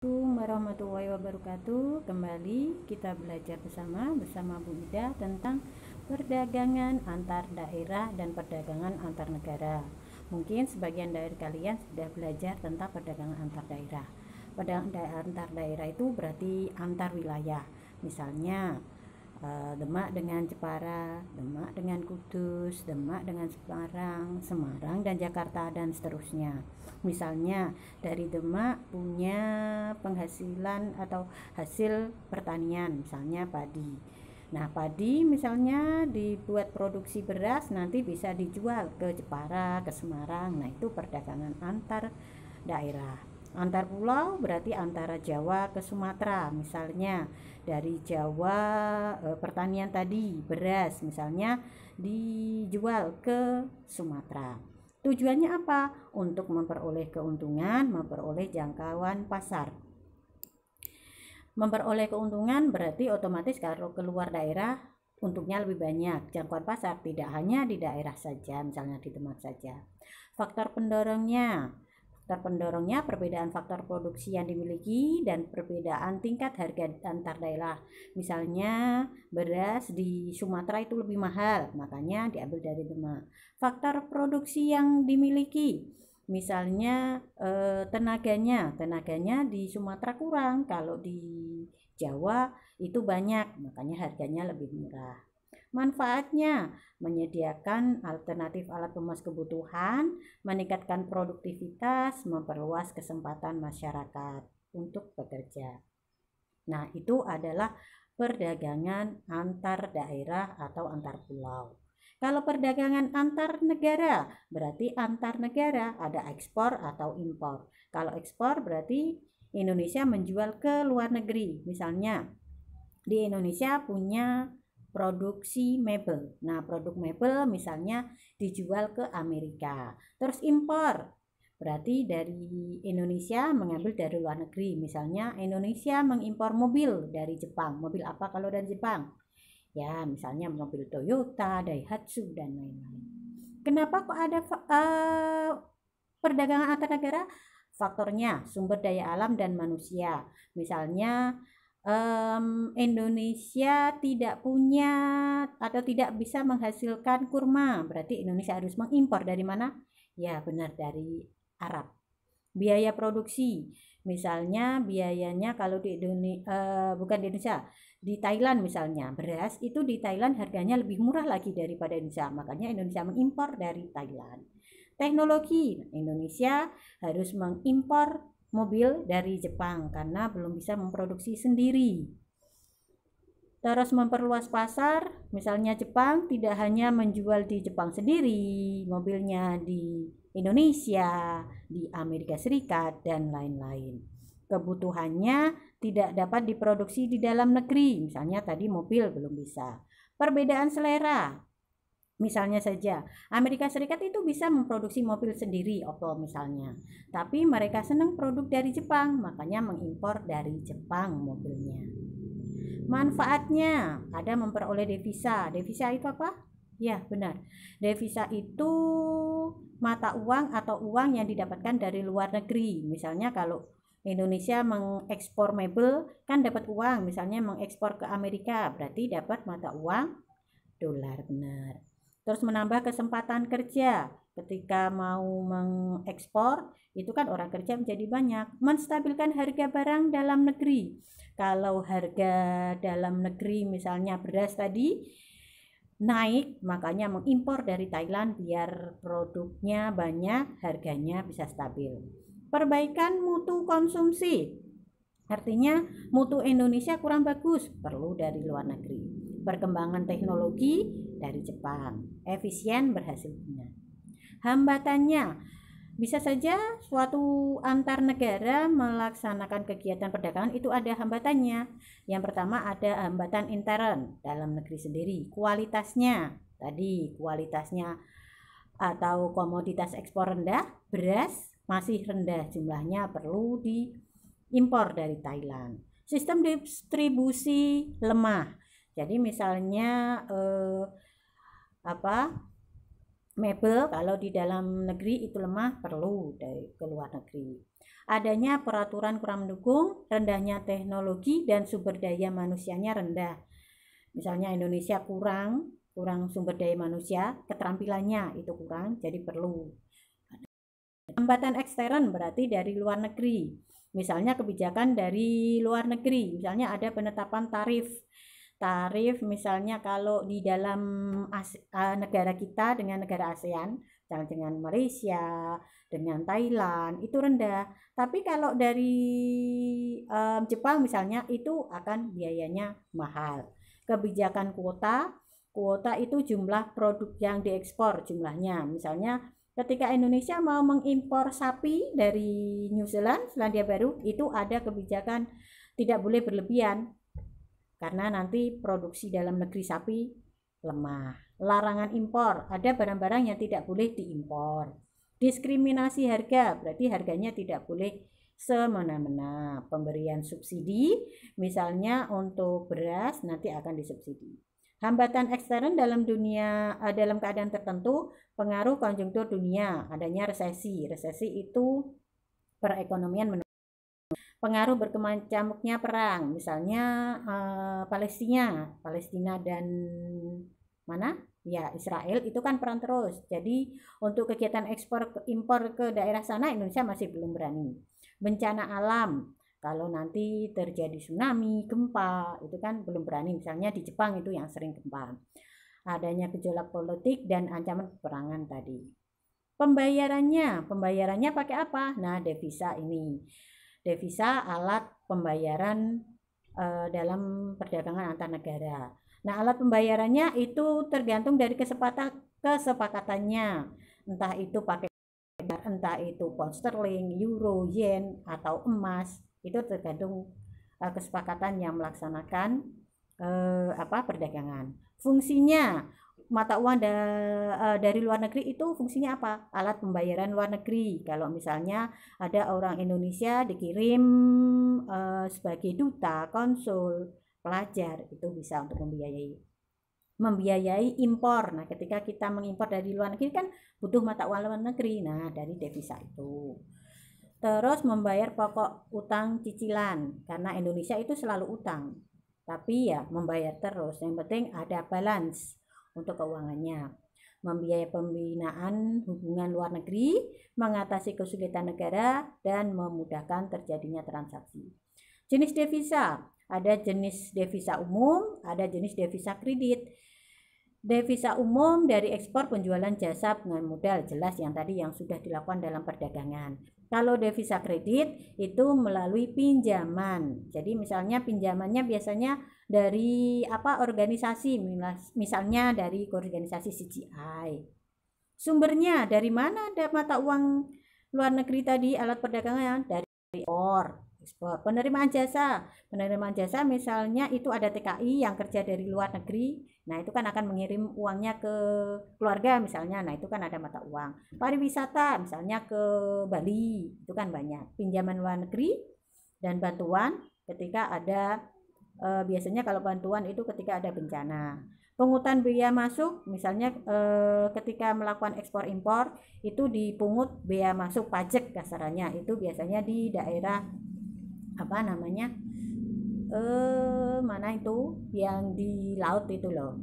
Assalamualaikum warahmatullahi wabarakatuh. Kembali kita belajar bersama Bu Ida tentang perdagangan antar daerah dan perdagangan antar negara. Mungkin sebagian dari kalian sudah belajar tentang perdagangan antar daerah. Perdagangan antar daerah itu berarti antar wilayah. Misalnya Demak dengan Jepara, Demak dengan Kudus, Demak dengan Semarang, Semarang dan Jakarta dan seterusnya. Misalnya dari Demak punya penghasilan atau hasil pertanian, misalnya padi. Nah, padi misalnya dibuat produksi beras, nanti bisa dijual ke Jepara, ke Semarang. Nah, itu perdagangan antar daerah. Antar pulau berarti antara Jawa ke Sumatera. Misalnya dari Jawa pertanian tadi beras misalnya dijual ke Sumatera. Tujuannya apa? Untuk memperoleh keuntungan, memperoleh jangkauan pasar. Memperoleh keuntungan berarti otomatis kalau keluar daerah untungnya lebih banyak. Jangkauan pasar tidak hanya di daerah saja, misalnya di Demak saja. Faktor pendorongnya perbedaan faktor produksi yang dimiliki dan perbedaan tingkat harga antar daerah. Misalnya beras di Sumatera itu lebih mahal, makanya diambil dari Demak. Faktor produksi yang dimiliki, misalnya tenaganya di Sumatera kurang, kalau di Jawa itu banyak, makanya harganya lebih murah. Manfaatnya menyediakan alternatif alat pemenuhan kebutuhan, meningkatkan produktivitas, memperluas kesempatan masyarakat untuk bekerja. Nah, itu adalah perdagangan antar daerah atau antar pulau. Kalau perdagangan antar negara, berarti antar negara ada ekspor atau impor. Kalau ekspor berarti Indonesia menjual ke luar negeri. Misalnya di Indonesia punya produksi mebel. Nah, produk mebel misalnya dijual ke Amerika. Terus impor, berarti dari Indonesia mengambil dari luar negeri. Misalnya Indonesia mengimpor mobil dari Jepang. Mobil apa kalau dari Jepang? Ya, misalnya mobil Toyota, Daihatsu, dan lain-lain. Kenapa kok ada perdagangan antar negara? Faktornya sumber daya alam dan manusia. Misalnya Indonesia tidak punya atau tidak bisa menghasilkan kurma, berarti Indonesia harus mengimpor dari mana? Ya, benar, dari Arab. Biaya produksi, misalnya biayanya kalau di Indonesia, bukan di Indonesia, di Thailand misalnya, beras itu di Thailand harganya lebih murah lagi daripada Indonesia, makanya Indonesia mengimpor dari Thailand. Teknologi, Indonesia harus mengimpor mobil dari Jepang karena belum bisa memproduksi sendiri. Terus memperluas pasar, misalnya Jepang tidak hanya menjual di Jepang sendiri, mobilnya di Indonesia, di Amerika Serikat, dan lain-lain. Kebutuhannya tidak dapat diproduksi di dalam negeri, misalnya tadi mobil belum bisa. Perbedaan selera, misalnya saja, Amerika Serikat itu bisa memproduksi mobil sendiri, Opel misalnya. Tapi mereka senang produk dari Jepang, makanya mengimpor dari Jepang mobilnya. Manfaatnya, ada memperoleh devisa. Devisa itu apa? Ya, benar. Devisa itu mata uang atau uang yang didapatkan dari luar negeri. Misalnya kalau Indonesia mengekspor mebel, kan dapat uang. Misalnya mengekspor ke Amerika, berarti dapat mata uang dolar, benar. Terus menambah kesempatan kerja. Ketika mau mengekspor, itu kan orang kerja menjadi banyak. Menstabilkan harga barang dalam negeri. Kalau harga dalam negeri misalnya beras tadi naik, makanya mengimpor dari Thailand biar produknya banyak, harganya bisa stabil. Perbaikan mutu konsumsi. Artinya mutu Indonesia kurang bagus, perlu dari luar negeri. Perkembangan teknologi dari Jepang, efisien berhasil guna. Hambatannya, bisa saja suatu antar negara melaksanakan kegiatan perdagangan itu ada hambatannya. Yang pertama ada hambatan intern dalam negeri sendiri. Kualitasnya, tadi kualitasnya atau komoditas ekspor rendah, beras masih rendah jumlahnya, perlu diimpor dari Thailand. Sistem distribusi lemah. Jadi misalnya mebel kalau di dalam negeri itu lemah, perlu dari ke luar negeri. adanya peraturan kurang mendukung, rendahnya teknologi dan sumber daya manusianya rendah. Misalnya Indonesia kurang sumber daya manusia, keterampilannya itu kurang, jadi perlu. Hambatan ekstern berarti dari luar negeri. Misalnya kebijakan dari luar negeri, misalnya ada penetapan tarif misalnya kalau di dalam negara kita dengan negara ASEAN, misalnya dengan Malaysia, dengan Thailand itu rendah. Tapi kalau dari Jepang misalnya itu akan biayanya mahal. Kebijakan kuota itu jumlah produk yang diekspor jumlahnya. Misalnya ketika Indonesia mau mengimpor sapi dari New Zealand, Selandia Baru, itu ada kebijakan tidak boleh berlebihan karena nanti produksi dalam negeri sapi lemah. Larangan impor, ada barang-barang yang tidak boleh diimpor. Diskriminasi harga, berarti harganya tidak boleh semena-mena. Pemberian subsidi, misalnya untuk beras nanti akan disubsidi. Hambatan ekstern dalam keadaan tertentu, pengaruh konjungtur dunia, adanya resesi. Resesi itu perekonomian menurun. Pengaruh berkecamuknya perang, misalnya Palestina dan mana? Ya, Israel itu kan perang terus. Jadi untuk kegiatan ekspor impor ke daerah sana Indonesia masih belum berani. Bencana alam, kalau nanti terjadi tsunami, gempa, itu kan belum berani. Misalnya di Jepang itu yang sering gempa. Adanya gejolak politik dan ancaman peperangan tadi. Pembayarannya pakai apa? Nah, devisa ini. Devisa alat pembayaran dalam perdagangan antar negara. Nah, alat pembayarannya itu tergantung dari kesepakatannya. Entah itu pound sterling, euro, yen, atau emas. Itu tergantung kesepakatan yang melaksanakan perdagangan. Fungsinya mata uang dari luar negeri itu fungsinya apa? Alat pembayaran luar negeri. Kalau misalnya ada orang Indonesia dikirim sebagai duta, konsul, pelajar, itu bisa untuk membiayai impor. Nah, ketika kita mengimpor dari luar negeri kan butuh mata uang luar negeri. Nah, dari devisa itu. Terus membayar pokok utang cicilan, karena Indonesia itu selalu utang. Tapi ya membayar terus. Yang penting ada balance untuk keuangannya. Membiayai pembinaan hubungan luar negeri, mengatasi kesulitan negara, dan memudahkan terjadinya transaksi. Jenis devisa, ada jenis devisa umum, ada jenis devisa kredit. Devisa umum dari ekspor, penjualan jasa dengan modal, jelas yang tadi yang sudah dilakukan dalam perdagangan. Kalau devisa kredit itu melalui pinjaman. Jadi misalnya pinjamannya biasanya dari organisasi, misalnya dari organisasi CGI. Sumbernya dari mana ada mata uang luar negeri tadi, alat perdagangan? Dari ekspor. Penerimaan jasa misalnya itu ada TKI yang kerja dari luar negeri. Nah, itu kan akan mengirim uangnya ke keluarga misalnya. Nah, itu kan ada mata uang. Pariwisata misalnya ke Bali, itu kan banyak. Pinjaman luar negeri dan bantuan ketika ada biasanya kalau bantuan itu ketika ada bencana. Pungutan biaya masuk misalnya ketika melakukan ekspor impor itu dipungut biaya masuk pajak kasarannya, itu biasanya di daerah mana itu yang di laut itu loh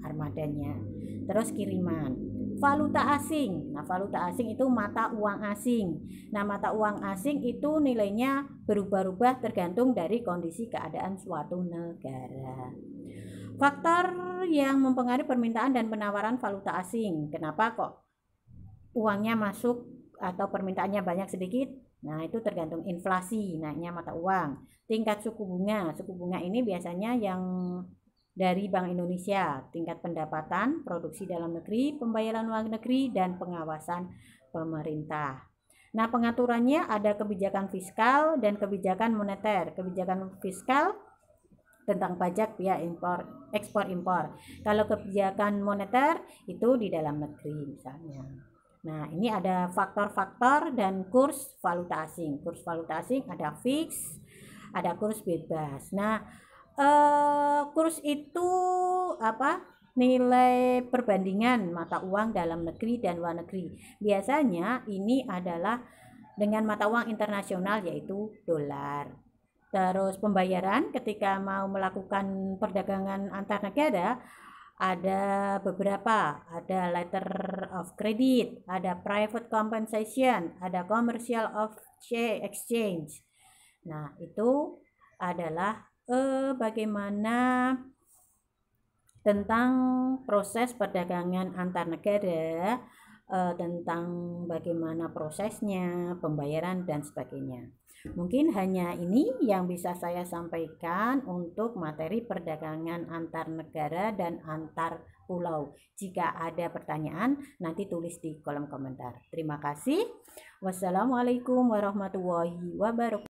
armadanya. Terus kiriman valuta asing. Nah, valuta asing itu mata uang asing. Nah, mata uang asing itu nilainya berubah-ubah tergantung dari kondisi keadaan suatu negara. Faktor yang mempengaruhi permintaan dan penawaran valuta asing. Kenapa kok uangnya masuk atau permintaannya banyak sedikit? Nah, itu tergantung inflasi, naiknya mata uang. Tingkat suku bunga ini biasanya yang dari Bank Indonesia, tingkat pendapatan, produksi dalam negeri, pembayaran luar negeri, dan pengawasan pemerintah. Nah, pengaturannya ada kebijakan fiskal dan kebijakan moneter. Kebijakan fiskal tentang pajak via ekspor impor. Kalau kebijakan moneter itu di dalam negeri misalnya. Nah, ini ada faktor-faktor dan kurs valuta asing. Kurs valuta asing ada fix, ada kurs bebas. Nah, kurs itu nilai perbandingan mata uang dalam negeri dan luar negeri. Biasanya ini adalah dengan mata uang internasional yaitu dolar. Terus pembayaran ketika mau melakukan perdagangan antar negara ada beberapa, ada letter of credit, ada private compensation, ada commercial of exchange. Nah, itu adalah bagaimana tentang proses perdagangan antar negara, tentang bagaimana prosesnya, pembayaran dan sebagainya. Mungkin hanya ini yang bisa saya sampaikan untuk materi perdagangan antar negara dan antar pulau. Jika ada pertanyaan, nanti tulis di kolom komentar. Terima kasih. Wassalamualaikum warahmatullahi wabarakatuh.